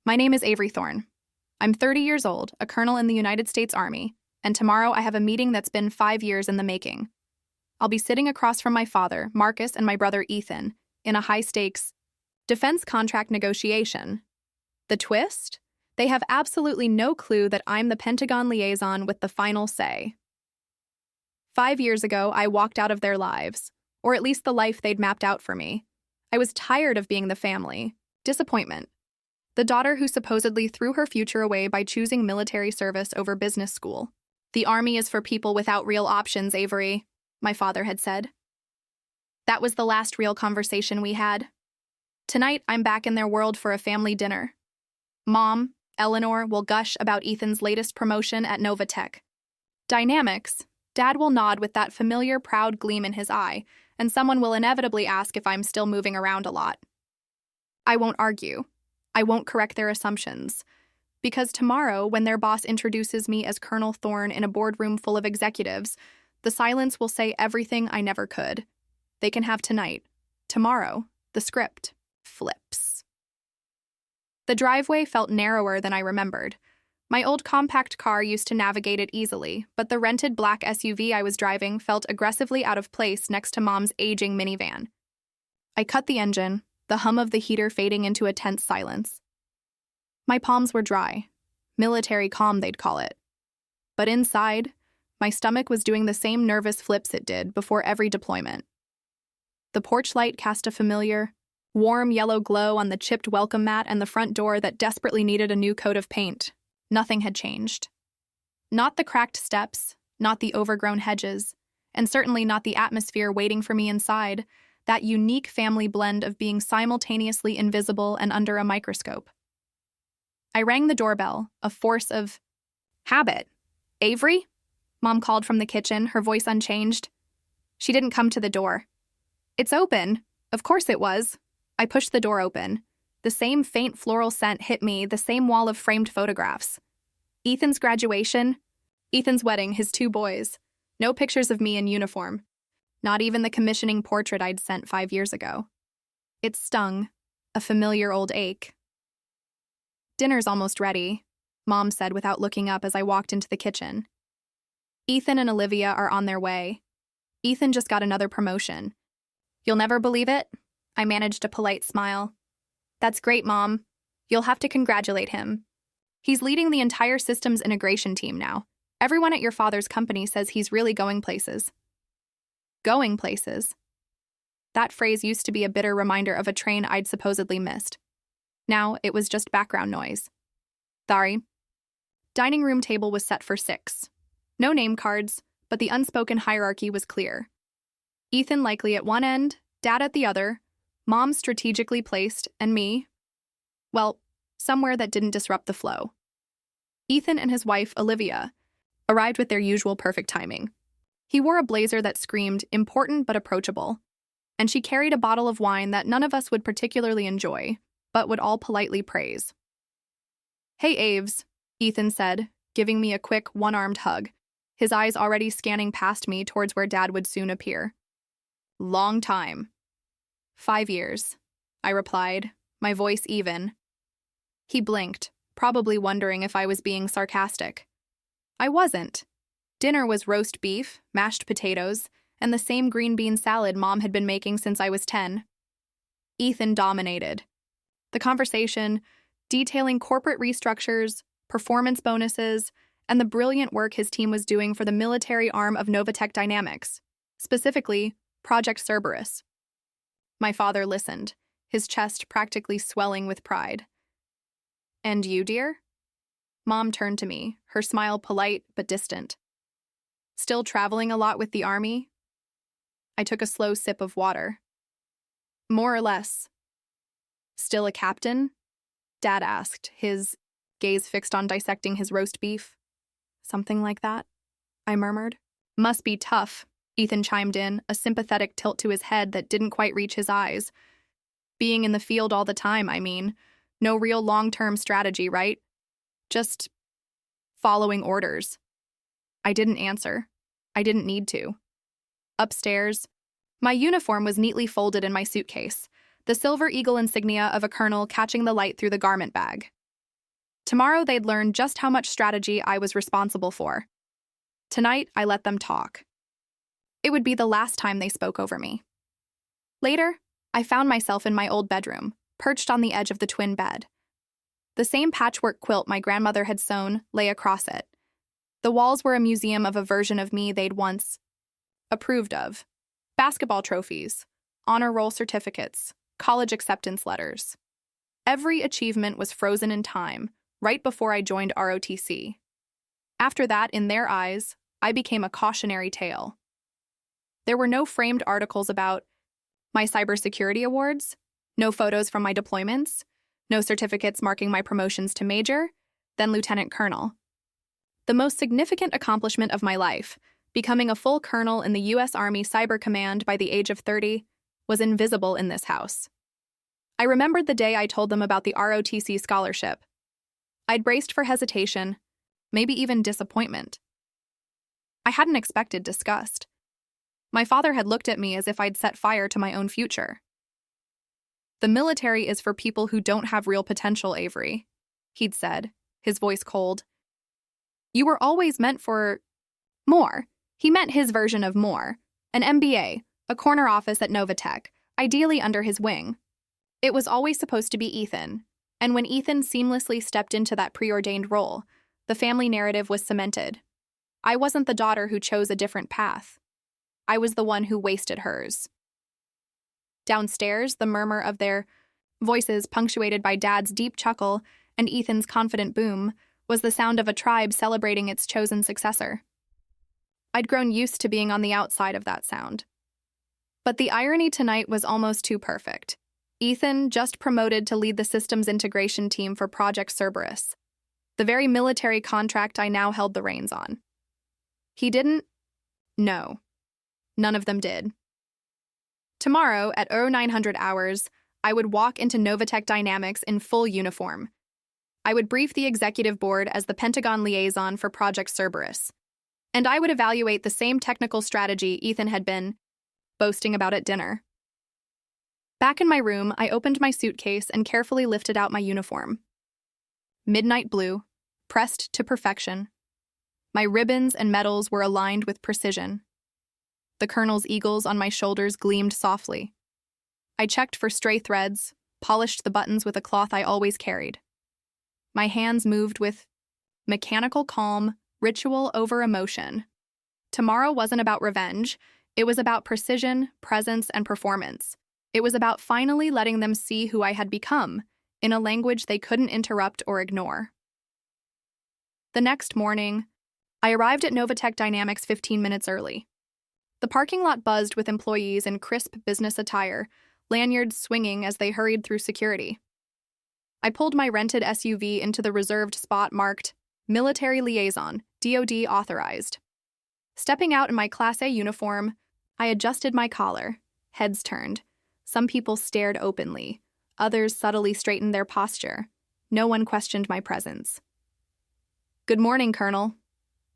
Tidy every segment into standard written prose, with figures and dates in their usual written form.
My name is Avery Thorne. I'm 30 years old, a colonel in the United States Army, and tomorrow I have a meeting that's been 5 years in the making. I'll be sitting across from my father, Marcus, and my brother Ethan, in a high-stakes defense contract negotiation. The twist? They have absolutely no clue that I'm the Pentagon liaison with the final say. 5 years ago, I walked out of their lives, or at least the life they'd mapped out for me. I was tired of being the family. Disappointment. The daughter who supposedly threw her future away by choosing military service over business school. The Army is for people without real options, Avery, my father had said. That was the last real conversation we had. Tonight, I'm back in their world for a family dinner. Mom, Eleanor, will gush about Ethan's latest promotion at Novatech. Dynamics. Dad will nod with that familiar, proud gleam in his eye, and someone will inevitably ask if I'm still moving around a lot. I won't argue. I won't correct their assumptions. Because tomorrow, when their boss introduces me as Colonel Thorne in a boardroom full of executives, the silence will say everything I never could. They can have tonight. Tomorrow, the script flips. The driveway felt narrower than I remembered. My old compact car used to navigate it easily, but the rented black SUV I was driving felt aggressively out of place next to Mom's aging minivan. I cut the engine, the hum of the heater fading into a tense silence. My palms were dry. Military calm, they'd call it. But inside, my stomach was doing the same nervous flips it did before every deployment. The porch light cast a familiar, warm yellow glow on the chipped welcome mat and the front door that desperately needed a new coat of paint. Nothing had changed. Not the cracked steps, not the overgrown hedges, and certainly not the atmosphere waiting for me inside, that unique family blend of being simultaneously invisible and under a microscope. I rang the doorbell, a force of habit. Avery? Mom called from the kitchen, her voice unchanged. She didn't come to the door. It's open. Of course it was. I pushed the door open. The same faint floral scent hit me, the same wall of framed photographs. Ethan's graduation, Ethan's wedding, his 2 boys. No pictures of me in uniform. Not even the commissioning portrait I'd sent 5 years ago. It stung, a familiar old ache. Dinner's almost ready, Mom said without looking up as I walked into the kitchen. Ethan and Olivia are on their way. Ethan just got another promotion. You'll never believe it? I managed a polite smile. That's great, Mom. You'll have to congratulate him. He's leading the entire systems integration team now. Everyone at your father's company says he's really going places. Going places. That phrase used to be a bitter reminder of a train I'd supposedly missed. Now it was just background noise. Sorry. Dining room table was set for 6. No name cards, but the unspoken hierarchy was clear. Ethan likely at one end, Dad at the other, Mom strategically placed, and me, well, somewhere that didn't disrupt the flow. Ethan and his wife, Olivia, arrived with their usual perfect timing. He wore a blazer that screamed important but approachable, and she carried a bottle of wine that none of us would particularly enjoy, but would all politely praise. Hey, Aves, Ethan said, giving me a quick, one-armed hug, his eyes already scanning past me towards where Dad would soon appear. Long time. 5 years, I replied, my voice even. He blinked, probably wondering if I was being sarcastic. I wasn't. Dinner was roast beef, mashed potatoes, and the same green bean salad Mom had been making since I was 10. Ethan dominated. The conversation, detailing corporate restructures, performance bonuses, and the brilliant work his team was doing for the military arm of Novatech Dynamics, specifically Project Cerberus. My father listened, his chest practically swelling with pride. And you, dear? Mom turned to me, her smile polite but distant. Still traveling a lot with the Army? I took a slow sip of water. More or less. Still a captain? Dad asked, his gaze fixed on dissecting his roast beef. Something like that, I murmured. Must be tough, Ethan chimed in, a sympathetic tilt to his head that didn't quite reach his eyes. Being in the field all the time, I mean. No real long-term strategy, right? Just following orders. I didn't answer. I didn't need to. Upstairs, my uniform was neatly folded in my suitcase, the silver eagle insignia of a colonel catching the light through the garment bag. Tomorrow they'd learn just how much strategy I was responsible for. Tonight, I let them talk. It would be the last time they spoke over me. Later, I found myself in my old bedroom, perched on the edge of the twin bed. The same patchwork quilt my grandmother had sewn lay across it. The walls were a museum of a version of me they'd once approved of. Basketball trophies, honor roll certificates, college acceptance letters. Every achievement was frozen in time, right before I joined ROTC. After that, in their eyes, I became a cautionary tale. There were no framed articles about my cybersecurity awards, no photos from my deployments, no certificates marking my promotions to major, then lieutenant colonel. The most significant accomplishment of my life, becoming a full colonel in the U.S. Army Cyber Command by the age of 30, was invisible in this house. I remembered the day I told them about the ROTC scholarship. I'd braced for hesitation, maybe even disappointment. I hadn't expected disgust. My father had looked at me as if I'd set fire to my own future. "The military is for people who don't have real potential, Avery," he'd said, his voice cold. "You were always meant for more." He meant his version of more, an MBA, a corner office at Novatech, ideally under his wing. It was always supposed to be Ethan, and when Ethan seamlessly stepped into that preordained role, the family narrative was cemented. I wasn't the daughter who chose a different path. I was the one who wasted hers. Downstairs, the murmur of their voices, punctuated by Dad's deep chuckle and Ethan's confident boom, was the sound of a tribe celebrating its chosen successor. I'd grown used to being on the outside of that sound. But the irony tonight was almost too perfect. Ethan just promoted to lead the systems integration team for Project Cerberus, the very military contract I now held the reins on. He didn't? No. None of them did. Tomorrow, at 0900 hours, I would walk into Novatech Dynamics in full uniform. I would brief the executive board as the Pentagon liaison for Project Cerberus, and I would evaluate the same technical strategy Ethan had been boasting about at dinner. Back in my room, I opened my suitcase and carefully lifted out my uniform. Midnight blue, pressed to perfection. My ribbons and medals were aligned with precision. The colonel's eagles on my shoulders gleamed softly. I checked for stray threads, polished the buttons with a cloth I always carried. My hands moved with mechanical calm, ritual over emotion. Tomorrow wasn't about revenge. It was about precision, presence, and performance. It was about finally letting them see who I had become, in a language they couldn't interrupt or ignore. The next morning, I arrived at Novatech Dynamics 15 minutes early. The parking lot buzzed with employees in crisp business attire, lanyards swinging as they hurried through security. I pulled my rented SUV into the reserved spot marked Military Liaison, DoD Authorized. Stepping out in my Class A uniform, I adjusted my collar. Heads turned. Some people stared openly. Others subtly straightened their posture. No one questioned my presence. "Good morning, Colonel,"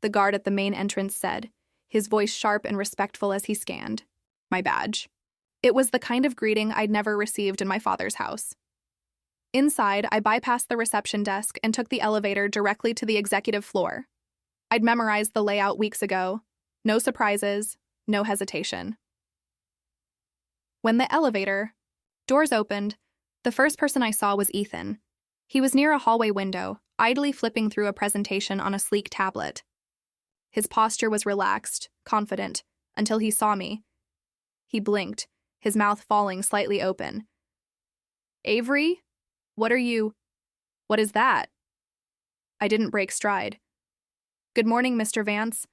the guard at the main entrance said, his voice sharp and respectful as he scanned my badge. It was the kind of greeting I'd never received in my father's house. Inside, I bypassed the reception desk and took the elevator directly to the executive floor. I'd memorized the layout weeks ago. No surprises, no hesitation. When the elevator doors opened, the first person I saw was Ethan. He was near a hallway window, idly flipping through a presentation on a sleek tablet. His posture was relaxed, confident, until he saw me. He blinked, his mouth falling slightly open. "Avery? What is that?" I didn't break stride. "Good morning, Mr. Vance.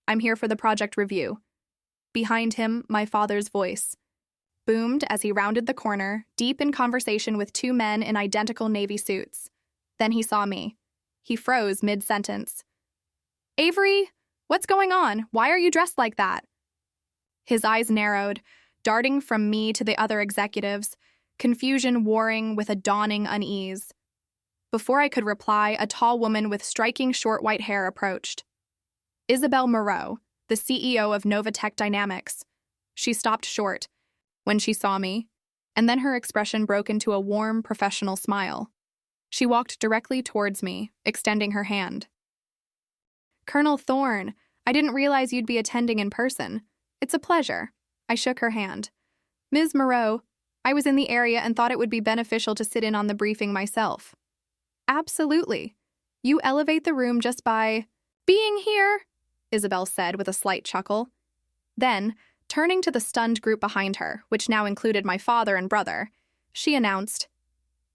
I'm here for the project review." Behind him, my father's voice boomed as he rounded the corner, deep in conversation with two men in identical Navy suits. Then he saw me. He froze mid-sentence. "Avery, what's going on? Why are you dressed like that?" His eyes narrowed, darting from me to the other executives, confusion warring with a dawning unease. Before I could reply, a tall woman with striking short white hair approached. Isabel Moreau, the CEO of Novatech Dynamics. She stopped short when she saw me, and then her expression broke into a warm, professional smile. She walked directly towards me, extending her hand. "Colonel Thorne, I didn't realize you'd be attending in person. It's a pleasure." I shook her hand. "Ms. Moreau, I was in the area and thought it would be beneficial to sit in on the briefing myself." "Absolutely. You elevate the room just by being here," Isabel said with a slight chuckle. Then, turning to the stunned group behind her, which now included my father and brother, she announced,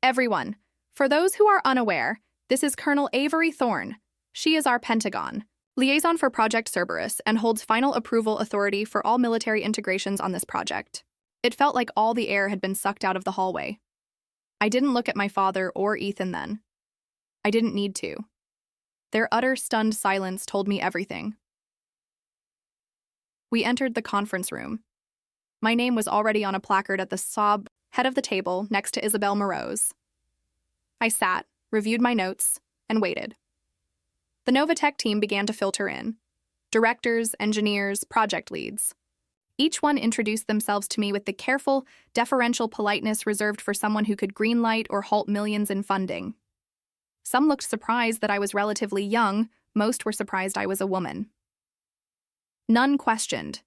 "Everyone, for those who are unaware, this is Colonel Avery Thorne. She is our Pentagon liaison for Project Cerberus and holds final approval authority for all military integrations on this project." It felt like all the air had been sucked out of the hallway. I didn't look at my father or Ethan then. I didn't need to. Their utter stunned silence told me everything. We entered the conference room. My name was already on a placard at the head of the table next to Isabel Moreau's. I sat, reviewed my notes, and waited. The Novatech team began to filter in. Directors, engineers, project leads. Each one introduced themselves to me with the careful, deferential politeness reserved for someone who could greenlight or halt millions in funding. Some looked surprised that I was relatively young, most were surprised I was a woman. None questioned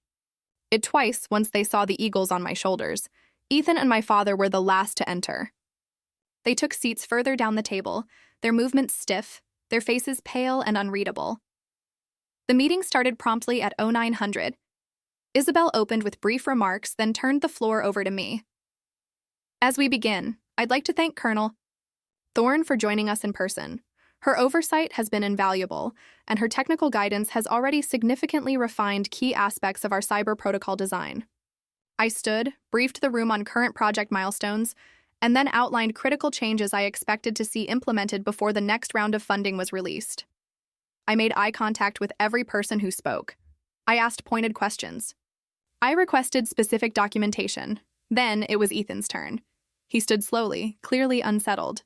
it twice once they saw the eagles on my shoulders. Ethan and my father were the last to enter. They took seats further down the table, their movements stiff, their faces pale and unreadable. The meeting started promptly at 0900. Isabel opened with brief remarks, then turned the floor over to me. "As we begin, I'd like to thank Colonel Thorne for joining us in person. Her oversight has been invaluable, and her technical guidance has already significantly refined key aspects of our cyber protocol design." I stood, briefed the room on current project milestones, and then outlined critical changes I expected to see implemented before the next round of funding was released. I made eye contact with every person who spoke. I asked pointed questions. I requested specific documentation. Then it was Ethan's turn. He stood slowly, clearly unsettled.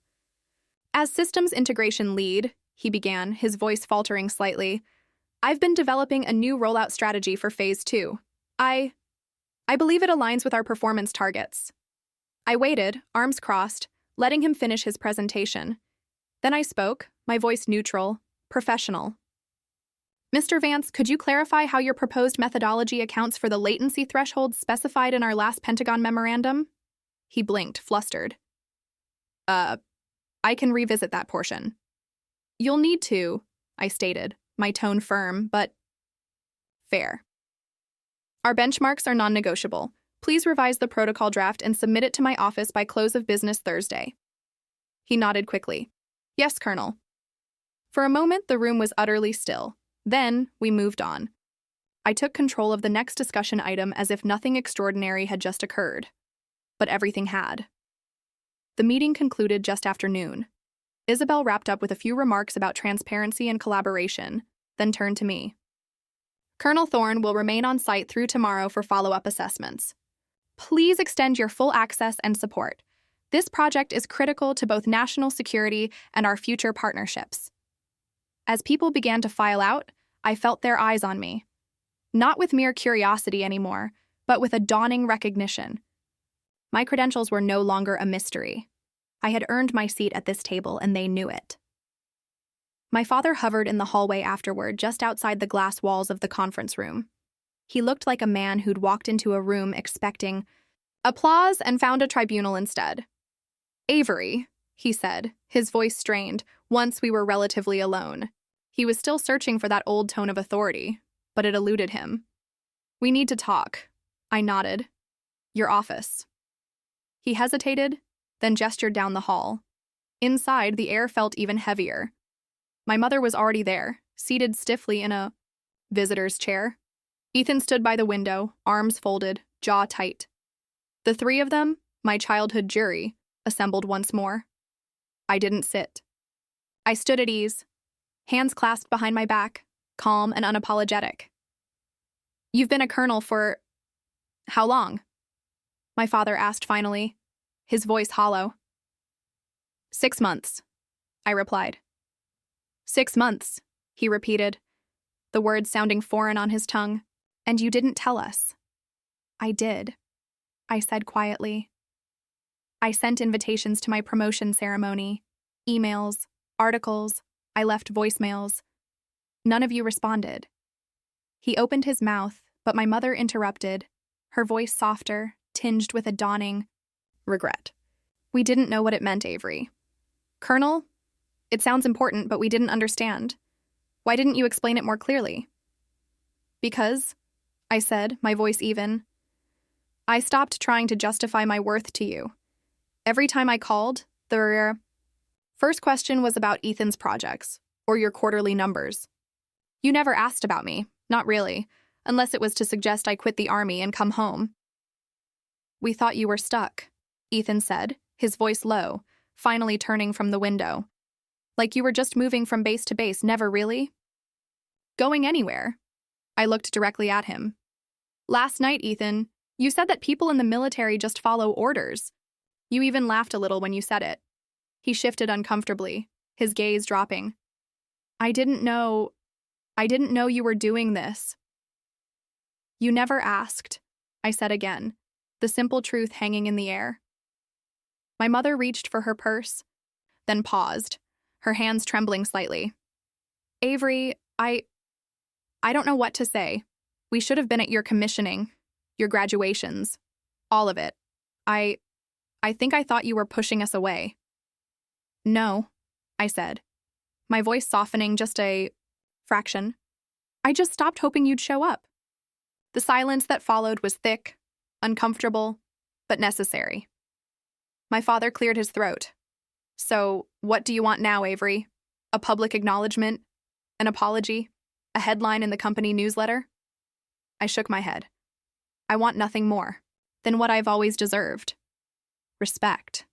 "As systems integration lead," he began, his voice faltering slightly, "I've been developing a new rollout strategy for Phase 2. I believe it aligns with our performance targets." I waited, arms crossed, letting him finish his presentation. Then I spoke, my voice neutral, professional. "Mr. Vance, could you clarify how your proposed methodology accounts for the latency thresholds specified in our last Pentagon memorandum?" He blinked, flustered. I can revisit that portion." "You'll need to," I stated, my tone firm, but fair. "Our benchmarks are non-negotiable. Please revise the protocol draft and submit it to my office by close of business Thursday." He nodded quickly. "Yes, Colonel." For a moment, the room was utterly still. Then, we moved on. I took control of the next discussion item as if nothing extraordinary had just occurred. But everything had. The meeting concluded just after noon. Isabel wrapped up with a few remarks about transparency and collaboration, then turned to me. "Colonel Thorne will remain on site through tomorrow for follow-up assessments. Please extend your full access and support. This project is critical to both national security and our future partnerships." As people began to file out, I felt their eyes on me. Not with mere curiosity anymore, but with a dawning recognition. My credentials were no longer a mystery. I had earned my seat at this table, and they knew it. My father hovered in the hallway afterward, just outside the glass walls of the conference room. He looked like a man who'd walked into a room expecting applause and found a tribunal instead. "Avery," he said, his voice strained, once we were relatively alone. He was still searching for that old tone of authority, but it eluded him. "We need to talk." I nodded. "Your office." He hesitated, then gestured down the hall. Inside, the air felt even heavier. My mother was already there, seated stiffly in a visitor's chair. Ethan stood by the window, arms folded, jaw tight. The three of them, my childhood jury, assembled once more. I didn't sit. I stood at ease, hands clasped behind my back, calm and unapologetic. "You've been a colonel for how long?" my father asked finally, his voice hollow. 6 months, I replied. 6 months, he repeated, the words sounding foreign on his tongue. "And you didn't tell us." "I did," I said quietly. "I sent invitations to my promotion ceremony. Emails, articles, I left voicemails. None of you responded. He opened his mouth, but my mother interrupted, her voice softer, tinged with a dawning regret. We didn't know what it meant, Avery. Colonel, it sounds important, but we didn't understand. Why didn't you explain it more clearly? Because, I said, my voice even. I stopped trying to justify my worth to you. Every time I called, the first question was about Ethan's projects, or your quarterly numbers. You never asked about me, not really, unless it was to suggest I quit the army and come home. We thought you were stuck, Ethan said, his voice low, finally turning from the window. Like you were just moving from base to base, never really? Going anywhere. I looked directly at him. Last night, Ethan, you said that people in the military just follow orders. You even laughed a little when you said it. He shifted uncomfortably, his gaze dropping. I didn't know you were doing this. You never asked, I said again, the simple truth hanging in the air. My mother reached for her purse, then paused, her hands trembling slightly. Avery, I don't know what to say. We should have been at your commissioning, your graduations, all of it. I think I thought you were pushing us away. No, I said, my voice softening just a fraction. I just stopped hoping you'd show up. The silence that followed was thick, uncomfortable, but necessary. My father cleared his throat. So, what do you want now, Avery? A public acknowledgement? An apology? A headline in the company newsletter? I shook my head. I want nothing more than what I've always deserved. Respect.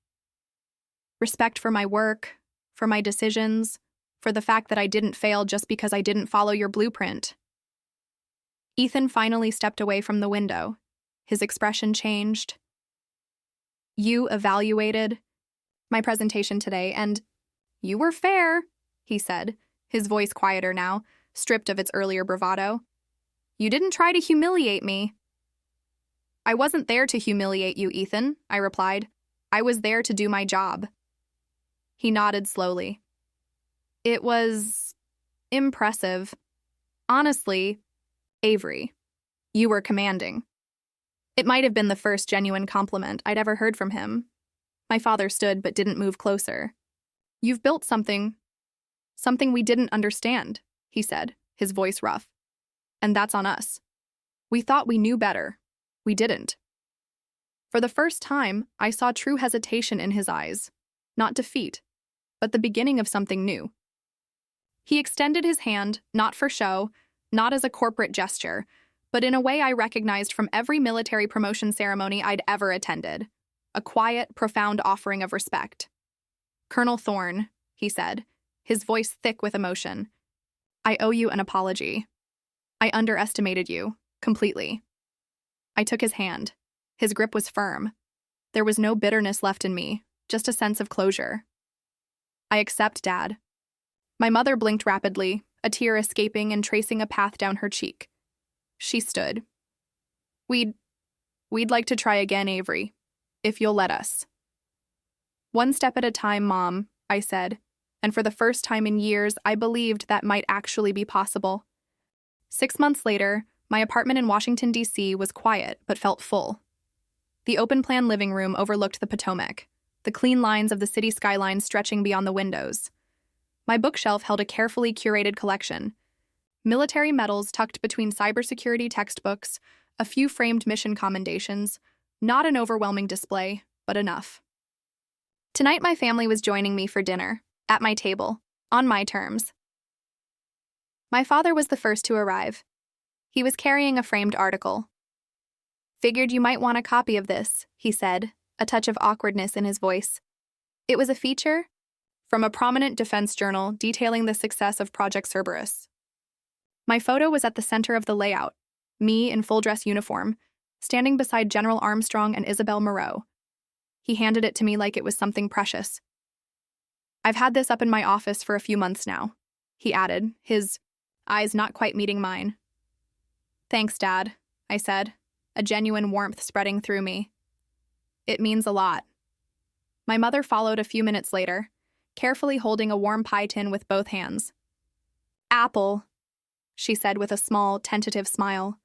Respect for my work, for my decisions, for the fact that I didn't fail just because I didn't follow your blueprint. Ethan finally stepped away from the window. His expression changed. You evaluated my presentation today, and you were fair, he said, his voice quieter now, stripped of its earlier bravado. You didn't try to humiliate me. I wasn't there to humiliate you, Ethan, I replied. I was there to do my job. He nodded slowly. It was impressive. Honestly, Avery, you were commanding. It might have been the first genuine compliment I'd ever heard from him. My father stood but didn't move closer. You've built something we didn't understand, he said, his voice rough. And that's on us. We thought we knew better. We didn't. For the first time, I saw true hesitation in his eyes. Not defeat, but the beginning of something new. He extended his hand, not for show, not as a corporate gesture, but in a way I recognized from every military promotion ceremony I'd ever attended. A quiet, profound offering of respect. Colonel Thorne, he said, his voice thick with emotion. I owe you an apology. I underestimated you, completely. I took his hand. His grip was firm. There was no bitterness left in me, just a sense of closure. I accept, Dad. My mother blinked rapidly, a tear escaping and tracing a path down her cheek. She stood. We'd like to try again, Avery, if you'll let us. One step at a time, Mom, I said, and for the first time in years, I believed that might actually be possible. 6 months later, my apartment in Washington, D.C. was quiet but felt full. The open-plan living room overlooked the Potomac, the clean lines of the city skyline stretching beyond the windows. My bookshelf held a carefully curated collection. Military medals tucked between cybersecurity textbooks, a few framed mission commendations, not an overwhelming display, but enough. Tonight my family was joining me for dinner, at my table, on my terms. My father was the first to arrive. He was carrying a framed article. Figured you might want a copy of this, he said, a touch of awkwardness in his voice. It was a feature from a prominent defense journal detailing the success of Project Cerberus. My photo was at the center of the layout, me in full-dress uniform, standing beside General Armstrong and Isabel Moreau. He handed it to me like it was something precious. I've had this up in my office for a few months now, he added, his eyes not quite meeting mine. Thanks, Dad, I said, a genuine warmth spreading through me. It means a lot. My mother followed a few minutes later, carefully holding a warm pie tin with both hands. "Apple," she said with a small, tentative smile.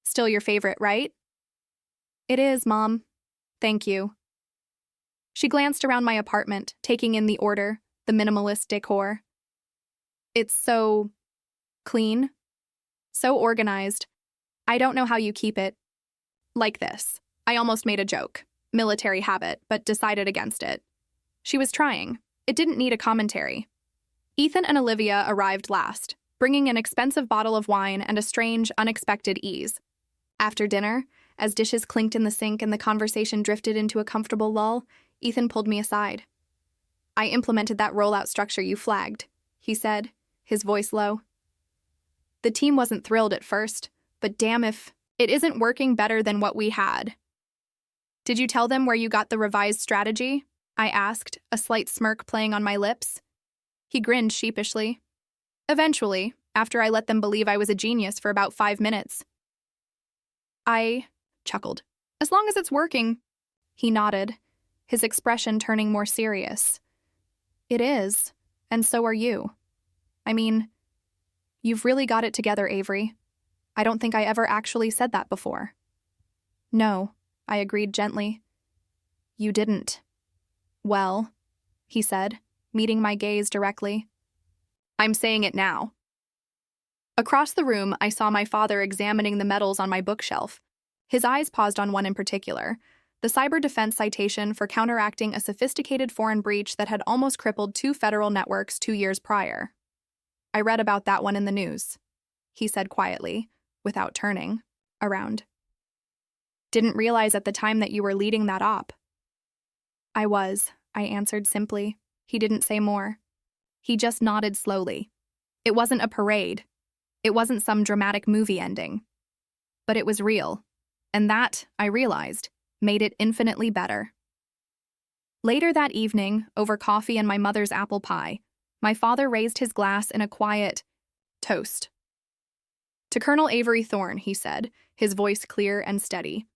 "Still your favorite, right?" "It is, Mom. Thank you." She glanced around my apartment, taking in the order, the minimalist decor. "It's so clean, so organized. I don't know how you keep it like this." I almost made a joke, military habit, but decided against it. She was trying. It didn't need a commentary. Ethan and Olivia arrived last, bringing an expensive bottle of wine and a strange, unexpected ease. After dinner, as dishes clinked in the sink and the conversation drifted into a comfortable lull, Ethan pulled me aside. "I implemented that rollout structure you flagged," he said, his voice low. "The team wasn't thrilled at first, but damn if it isn't working better than what we had." "Did you tell them where you got the revised strategy?" I asked, a slight smirk playing on my lips. He grinned sheepishly. "Eventually, after I let them believe I was a genius for about 5 minutes. I chuckled. "As long as it's working." He nodded, his expression turning more serious. "It is, and so are you. I mean, you've really got it together, Avery. I don't think I ever actually said that before." "No," I agreed gently. "You didn't." "Well," he said, meeting my gaze directly. "I'm saying it now." Across the room, I saw my father examining the medals on my bookshelf. His eyes paused on one in particular, the cyber defense citation for counteracting a sophisticated foreign breach that had almost crippled 2 federal networks 2 years prior. "I read about that one in the news," he said quietly, without turning around. "Didn't realize at the time that you were leading that op." "I was," I answered simply. He didn't say more. He just nodded slowly. It wasn't a parade. It wasn't some dramatic movie ending. But it was real, and that, I realized, made it infinitely better. Later that evening, over coffee and my mother's apple pie, my father raised his glass in a quiet toast. "To Colonel Avery Thorne," he said, his voice clear and steady,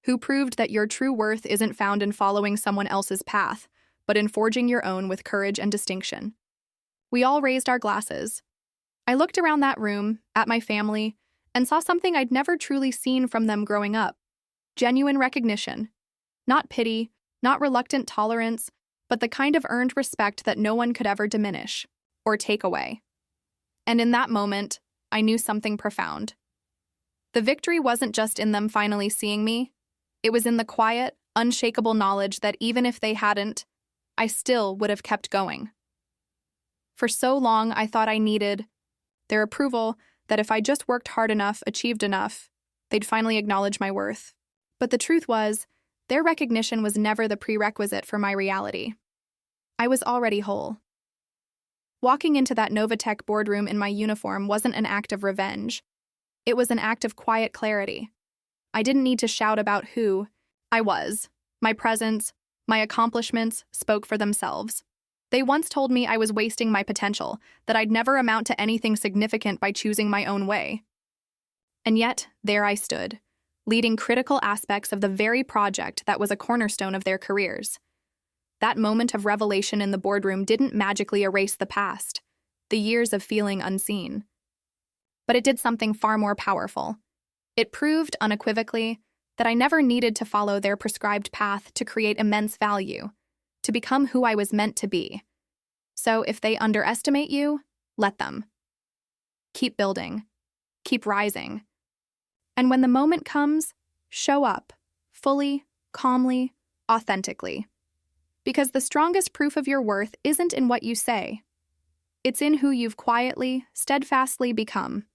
"who proved that your true worth isn't found in following someone else's path, but in forging your own with courage and distinction." We all raised our glasses. I looked around that room, at my family, and saw something I'd never truly seen from them growing up. Genuine recognition. Not pity, not reluctant tolerance, but the kind of earned respect that no one could ever diminish or take away. And in that moment, I knew something profound. The victory wasn't just in them finally seeing me. It was in the quiet, unshakable knowledge that even if they hadn't, I still would have kept going. For so long, I thought I needed their approval, that if I just worked hard enough, achieved enough, they'd finally acknowledge my worth. But the truth was, their recognition was never the prerequisite for my reality. I was already whole. Walking into that Novatech boardroom in my uniform wasn't an act of revenge. It was an act of quiet clarity. I didn't need to shout about who I was. My presence, my accomplishments spoke for themselves. They once told me I was wasting my potential, that I'd never amount to anything significant by choosing my own way. And yet, there I stood, leading critical aspects of the very project that was a cornerstone of their careers. That moment of revelation in the boardroom didn't magically erase the past, the years of feeling unseen. But it did something far more powerful. It proved, unequivocally, that I never needed to follow their prescribed path to create immense value, to become who I was meant to be. So if they underestimate you, let them. Keep building. Keep rising. And when the moment comes, show up, fully, calmly, authentically. Because the strongest proof of your worth isn't in what you say. It's in who you've quietly, steadfastly become.